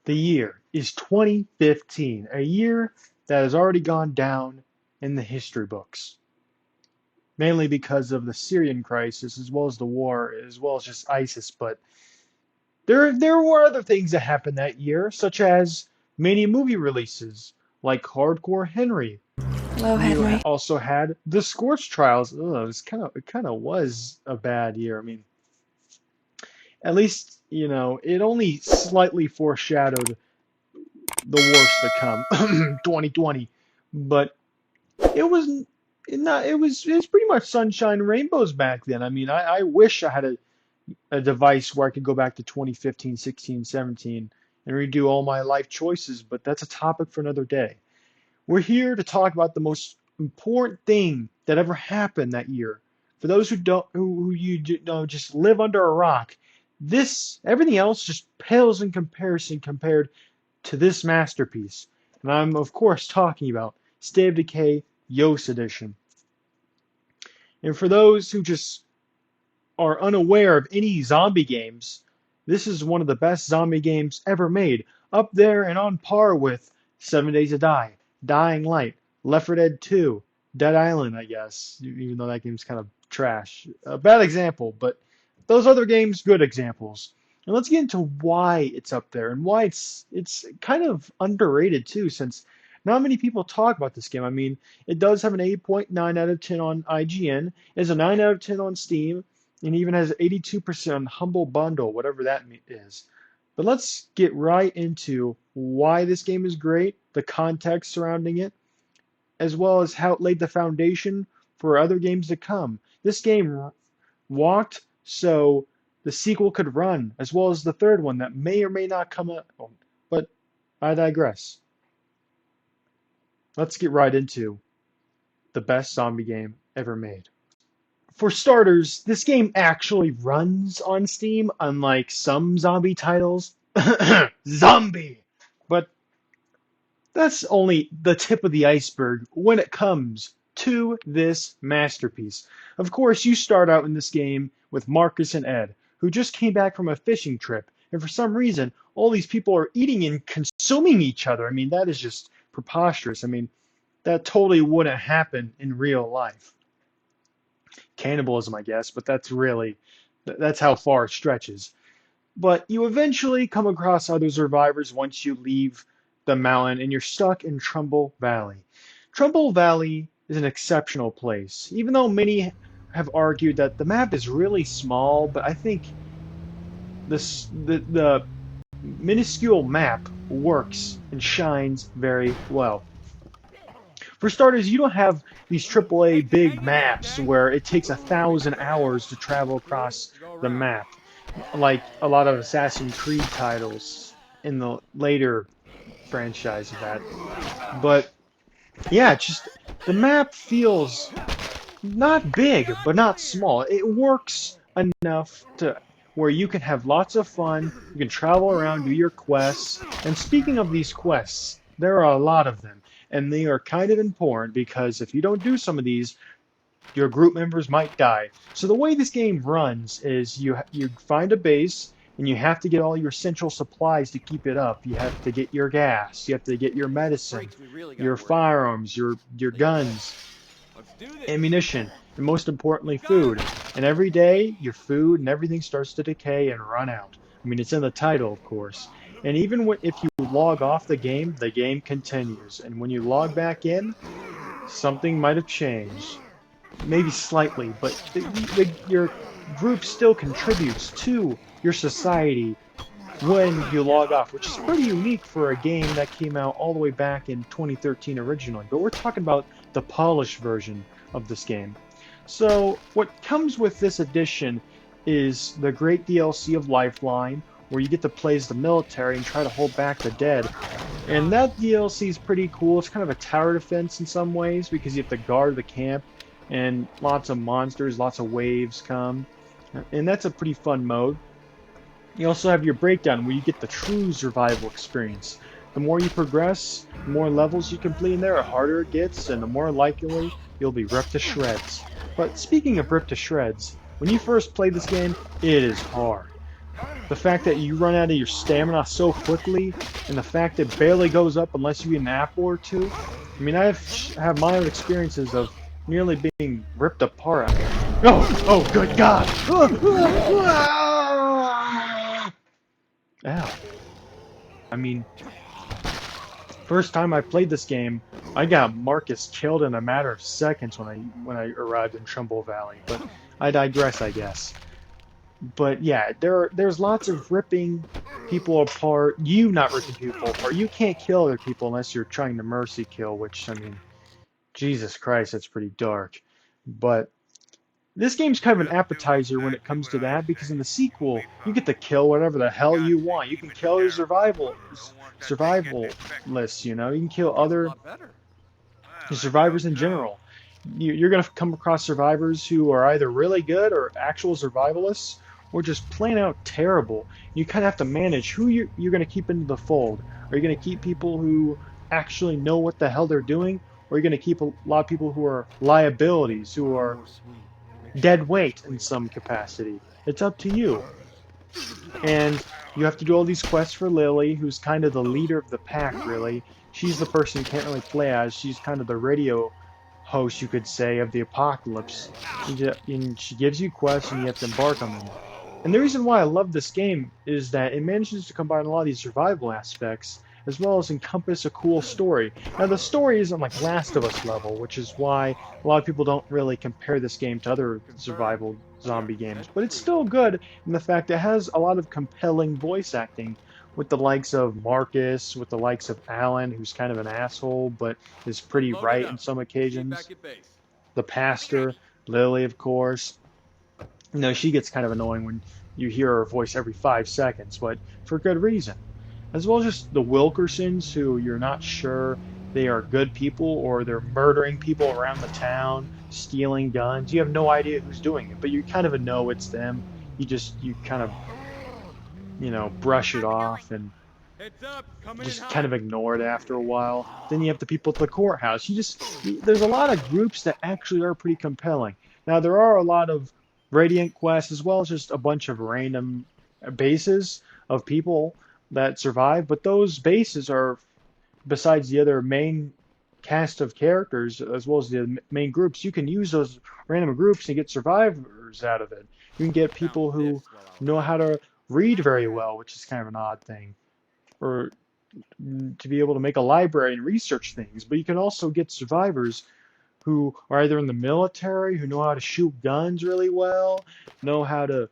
The year is 2015, a year that has already gone down in the history books, mainly because of the Syrian crisis, as well as the war, as well as just ISIS. But there were other things that happened that year, such as many movie releases, like Hardcore Henry. Hello, You Henry. also had the Scorch Trials. Ugh, it kind of was a bad year. I mean, at least it only slightly foreshadowed the worst to come, 2020. But it was not. It was pretty much sunshine and rainbows back then. I mean, I wish I had a device where I could go back to 2015, 16, 17 and redo all my life choices, but that's a topic for another day. We're here to talk about the most important thing that ever happened that year. For those who don't, who just live under a rock, everything else just pales in comparison compared to this masterpiece. And I'm of course talking about State of Decay Yoast Edition. And for those who just are unaware of any zombie games, this is one of the best zombie games ever made, up there and on par with 7 Days to Die, Dying Light, Left 4 Dead 2, Dead Island, I guess, even though that game's kind of trash. A bad example, but those other games, good examples. And let's get into why it's up there and why it's kind of underrated too, since not many people talk about this game. I mean, it does have an 8.9 out of 10 on IGN, it's a 9 out of 10 on Steam, and even has 82% on Humble Bundle, whatever that is. But let's get right into why this game is great, the context surrounding it, as well as how it laid the foundation for other games to come. This game walked so the sequel could run, as well as the third one that may or may not come out. But I digress. Let's get right into the best zombie game ever made. For starters, this game actually runs on Steam, unlike some zombie titles. Zombie! But that's only the tip of the iceberg when it comes to this masterpiece. Of course, you start out in this game with Marcus and Ed, who just came back from a fishing trip, and for some reason, all these people are eating and consuming each other. I mean, that is just preposterous. I mean, that totally wouldn't happen in real life. Cannibalism, I guess, but that's how far it stretches. But you eventually come across other survivors once you leave the mountain and you're stuck in Trumbull Valley. Trumbull Valley is an exceptional place, even though many have argued that the map is really small, but I think the minuscule map works and shines very well. For starters, you don't have these AAA big maps where it takes 1,000 hours to travel across the map, like a lot of Assassin's Creed titles in the later franchise of that. But yeah, just the map feels not big, but not small. It works enough to where you can have lots of fun, you can travel around, do your quests. And speaking of these quests, there are a lot of them, and they are kind of important because if you don't do some of these, your group members might die. So the way this game runs is you find a base and you have to get all your essential supplies to keep it up. You have to get your gas, you have to get your medicine, your firearms, your guns, ammunition, and most importantly, food. And every day, your food and everything starts to decay and run out. I mean, it's in the title, of course. And even if you log off the game continues. And when you log back in, something might have changed. Maybe slightly, but your group still contributes to your society when you log off, which is pretty unique for a game that came out all the way back in 2013 originally. But we're talking about the polished version of this game. So what comes with this edition is the great DLC of Lifeline, where you get to play as the military and try to hold back the dead. And that DLC is pretty cool. It's kind of a tower defense in some ways because you have to guard the camp and lots of monsters, lots of waves come. And that's a pretty fun mode. You also have your breakdown where you get the true survival experience. The more you progress, the more levels you complete in there, the harder it gets, and the more likely you'll be ripped to shreds. But speaking of ripped to shreds, when you first play this game, it is hard. The fact that you run out of your stamina so quickly, and the fact that it barely goes up unless you eat an apple or two. I mean, have my own experiences of nearly being ripped apart. Oh, oh, good God! Ow. I mean, first time I played this game, I got Marcus killed in a matter of seconds when I arrived in Trumbull Valley. But I digress, I guess. But yeah, there's lots of ripping people apart. You not ripping people apart. You can't kill other people unless you're trying to mercy kill, which I mean, Jesus Christ, that's pretty dark. But this game's kind of an appetizer when it comes to that, because in the sequel, you get to kill whatever the hell you want. You can kill your survivalists, you know. You can kill other survivors in general. You're going to come across survivors who are either really good or actual survivalists, or just plain out terrible. You kind of have to manage who you're going to keep into the fold. Are you going to keep people who actually know what the hell they're doing, or are you going to keep a lot of people who are liabilities, who are dead weight in some capacity? It's up to you. And you have to do all these quests for Lily, who's kind of the leader of the pack, really. She's the person you can't really play as. She's kind of the radio host, you could say, of the apocalypse. And she gives you quests, and you have to embark on them. And the reason why I love this game is that it manages to combine a lot of these survival aspects, as well as encompass a cool story. Now, the story isn't like Last of Us level, which is why a lot of people don't really compare this game to other survival zombie games, but it's still good in the fact it has a lot of compelling voice acting with the likes of Marcus, with the likes of Alan, who's kind of an asshole, but is pretty right in some occasions. The pastor, Lily, of course. You know, she gets kind of annoying when you hear her voice every 5 seconds, but for good reason. As well as just the Wilkersons, who you're not sure they are good people or they're murdering people around the town, stealing guns. You have no idea who's doing it, but you kind of know it's them. You kind of, you know, brush it off and just kind of ignore it after a while. Then you have the people at the courthouse. There's a lot of groups that actually are pretty compelling. Now, there are a lot of Radiant quests as well as just a bunch of random bases of people that survive, but those bases are, besides the other main cast of characters as well as the main groups, you can use those random groups and get survivors out of it. You can get people who know how to read very well, which is kind of an odd thing, or to be able to make a library and research things. But you can also get survivors who are either in the military, who know how to shoot guns really well, know how to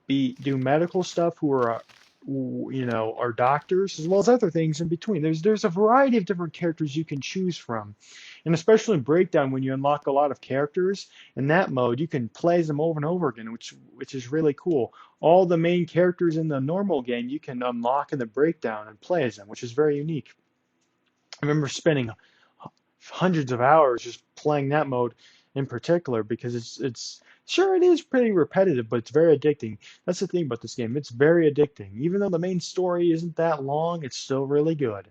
do medical stuff, who are you know, are doctors, as well as other things in between. There's a variety of different characters you can choose from, and especially in Breakdown, when you unlock a lot of characters in that mode, you can play them over and over again, which is really cool. All the main characters in the normal game you can unlock in the Breakdown and play as them, which is very unique. I remember spending hundreds of hours just playing that mode in particular, because it's sure, it is pretty repetitive, but it's very addicting. That's the thing about this game. It's very addicting. Even though the main story isn't that long, it's still really good.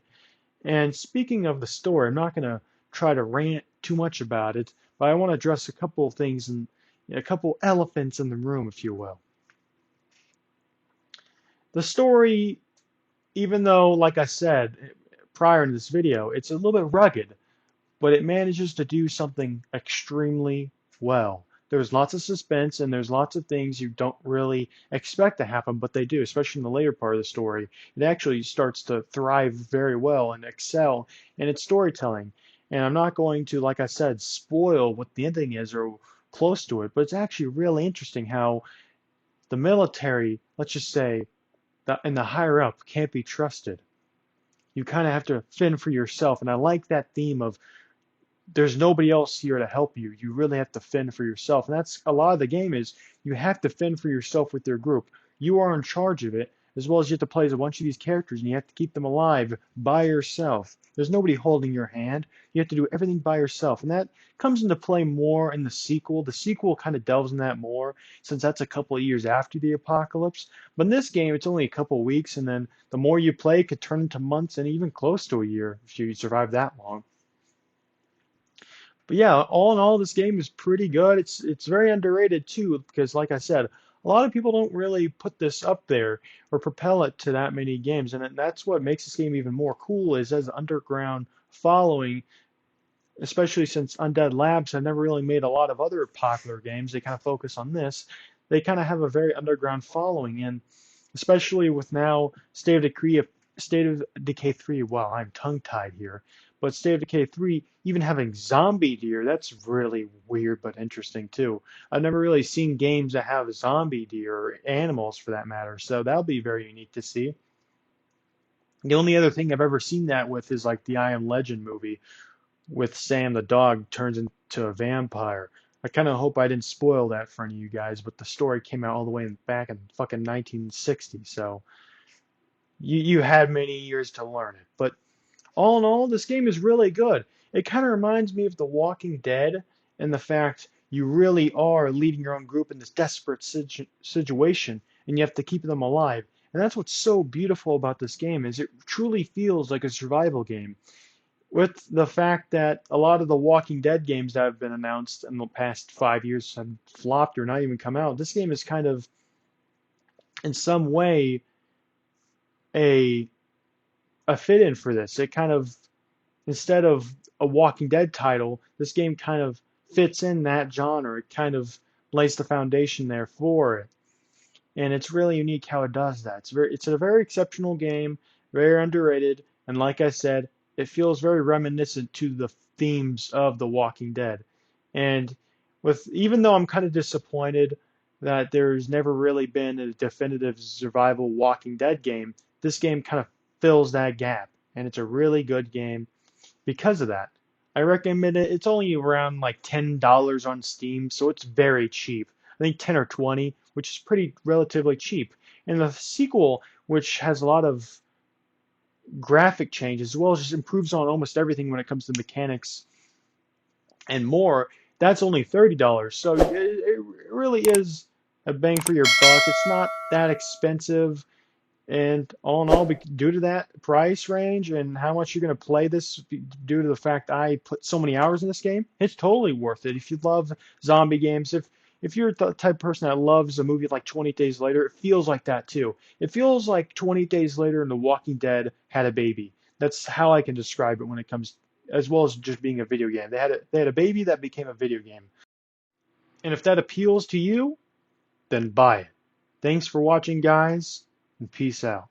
And speaking of the story, I'm not going to try to rant too much about it, but I want to address a couple of things and a couple elephants in the room, if you will. The story, even though, like I said prior in this video, it's a little bit rugged, but it manages to do something extremely well. There's lots of suspense and there's lots of things you don't really expect to happen, but they do, especially in the later part of the story. It actually starts to thrive very well and excel in its storytelling. And I'm not going to, like I said, spoil what the ending is or close to it, but it's actually really interesting how the military, let's just say, and the higher up can't be trusted. You kind of have to fend for yourself. And I like that theme of there's nobody else here to help you. You really have to fend for yourself. And that's a lot of the game is you have to fend for yourself with your group. You are in charge of it, as well as you have to play as a bunch of these characters and you have to keep them alive by yourself. There's nobody holding your hand. You have to do everything by yourself. And that comes into play more in the sequel. The sequel kind of delves in that more, since that's a couple of years after the apocalypse. But in this game, it's only a couple of weeks, and then the more you play, it could turn into months and even close to a year if you survive that long. But yeah, all in all, this game is pretty good. It's very underrated too, because like I said, A lot of people don't really put this up there or propel it to that many games, and that's what makes this game even more cool is as an underground following, especially since Undead Labs have never really made a lot of other popular games. They kind of focus on this. They kind of have a very underground following, and especially with now State of Decay 3. Wow, I'm tongue-tied here. But State of Decay 3 even having zombie deer, that's really weird but interesting too. I've never really seen games that have zombie deer or animals for that matter, so that'll be very unique to see. The only other thing I've ever seen that with is like the I Am Legend movie with Sam the dog turns into a vampire. I kind of hope I didn't spoil that for any of you guys, but the story came out all the way back in fucking 1960, so you had many years to learn it. But all in all, this game is really good. It kind of reminds me of The Walking Dead and the fact you really are leading your own group in this desperate situation, and you have to keep them alive. And that's what's so beautiful about this game is it truly feels like a survival game with the fact that a lot of the Walking Dead games that have been announced in the past 5 years have flopped or not even come out, this game is kind of, in some way, a fit in for this. It kind of, instead of a Walking Dead title, this game kind of fits in that genre. It kind of lays the foundation there for it. And it's really unique how it does that. It's a very exceptional game, very underrated, and like I said, it feels very reminiscent to the themes of The Walking Dead. And with even though I'm kind of disappointed that there's never really been a definitive survival Walking Dead game, this game kind of fills that gap, and it's a really good game because of that. I recommend it. It's only around like $10 on Steam, so it's very cheap. I think 10 or 20, which is pretty relatively cheap. And the sequel, which has a lot of graphic changes, as well as just improves on almost everything when it comes to mechanics and more, that's only $30. So it really is a bang for your buck. It's not that expensive. And all in all, due to that price range and how much you're going to play this, due to the fact I put so many hours in this game, it's totally worth it. If you love zombie games, if you're the type of person that loves a movie like 20 Days Later, it feels like that too. It feels like 20 Days Later and The Walking Dead had a baby. That's how I can describe it when it comes, as well as just being a video game. They had a baby that became a video game. And if that appeals to you, then buy it. Thanks for watching, guys, and peace out.